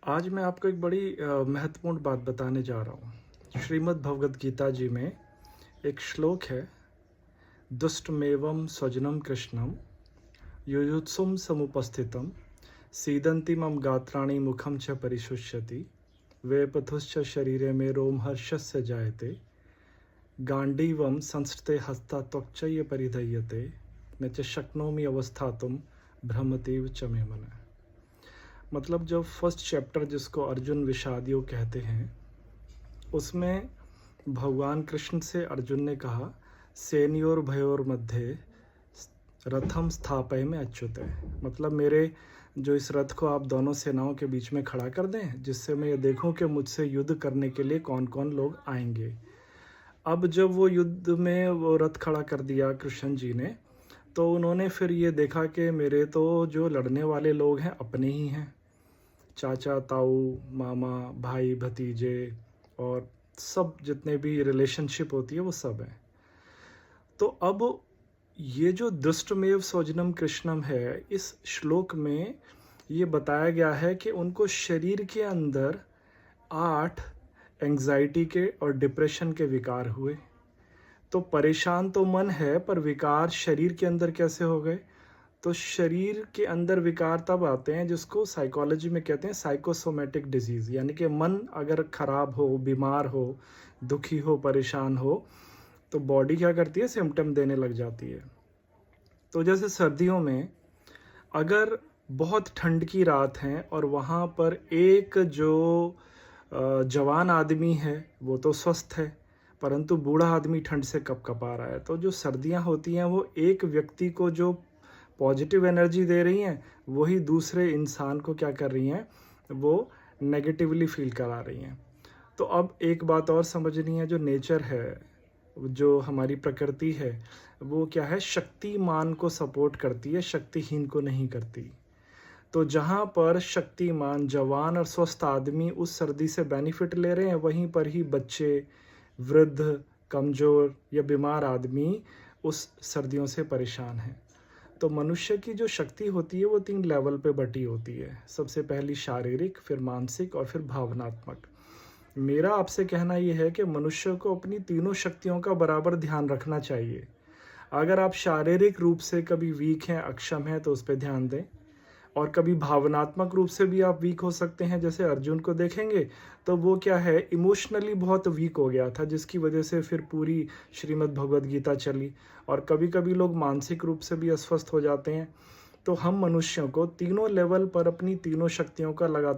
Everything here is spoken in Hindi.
आज मैं आपको एक बड़ी महत्वपूर्ण बात बताने जा रहा हूँ। श्रीमद् भगवद गीता जी में एक श्लोक है, दुष्टमेवं स्वजनम कृष्णम युयुत्सुम समुपस्थितम सीदंति मम गात्राणि मुखम च परिशुष्यति वेपथुश्च शरीरे में रोमहर्षस्य जायते गांडीवम संस्कृते हस्ता त्वक्चय परिधयते न च शक्नोमि अवस्थातुम भ्रमतीव च मे मनः। मतलब जब फर्स्ट चैप्टर जिसको अर्जुन विषाद योग कहते हैं, उसमें भगवान कृष्ण से अर्जुन ने कहा, सेनयोर भयोर मध्य रथम स्थापय में अच्युत है। मतलब मेरे जो इस रथ को आप दोनों सेनाओं के बीच में खड़ा कर दें, जिससे मैं ये देखूं कि मुझसे युद्ध करने के लिए कौन कौन लोग आएंगे। अब जब वो युद्ध में वो रथ खड़ा कर दिया कृष्ण जी ने, तो उन्होंने फिर ये देखा कि मेरे तो जो लड़ने वाले लोग हैं अपने ही हैं, चाचा ताऊ मामा भाई भतीजे और सब जितने भी रिलेशनशिप होती है वो सब है। तो अब ये जो दुष्टमेव स्वजनम कृष्णम है, इस श्लोक में ये बताया गया है कि उनको शरीर के अंदर 8 एंग्जाइटी के और डिप्रेशन के विकार हुए। तो परेशान तो मन है, पर विकार शरीर के अंदर कैसे हो गए? तो शरीर के अंदर विकार तब आते हैं जिसको साइकोलॉजी में कहते हैं साइकोसोमेटिक डिजीज़, यानी कि मन अगर खराब हो, बीमार हो, दुखी हो, परेशान हो, तो बॉडी क्या करती है, सिम्टम देने लग जाती है। तो जैसे सर्दियों में अगर बहुत ठंड की रात है और वहाँ पर एक जो जवान आदमी है वो तो स्वस्थ है, परंतु बूढ़ा आदमी ठंड से कपकपा रहा है। तो जो सर्दियाँ होती हैं वो एक व्यक्ति को जो पॉजिटिव एनर्जी दे रही हैं, वही दूसरे इंसान को क्या कर रही हैं, वो नेगेटिवली फील करा रही हैं। तो अब एक बात और समझनी है, जो नेचर है, जो हमारी प्रकृति है, वो क्या है, शक्तिमान को सपोर्ट करती है, शक्तिहीन को नहीं करती। तो जहाँ पर शक्तिमान जवान और स्वस्थ आदमी उस सर्दी से बेनिफिट ले रहे हैं, वहीं पर ही बच्चे, वृद्ध, कमज़ोर या बीमार आदमी उस सर्दियों से परेशान हैं। तो मनुष्य की जो शक्ति होती है वो 3 लेवल पे बटी होती है। सबसे पहली शारीरिक, फिर मानसिक और फिर भावनात्मक। मेरा आपसे कहना ये है कि मनुष्य को अपनी तीनों शक्तियों का बराबर ध्यान रखना चाहिए। अगर आप शारीरिक रूप से कभी वीक हैं, अक्षम हैं, तो उस पर ध्यान दें। और कभी भावनात्मक रूप से भी आप वीक हो सकते हैं। जैसे अर्जुन को देखेंगे तो वो क्या है, इमोशनली बहुत वीक हो गया था, जिसकी वजह से फिर पूरी श्रीमद् भगवद गीता चली। और कभी कभी लोग मानसिक रूप से भी अस्वस्थ हो जाते हैं। तो हम मनुष्यों को तीनों लेवल पर अपनी तीनों शक्तियों का लगातार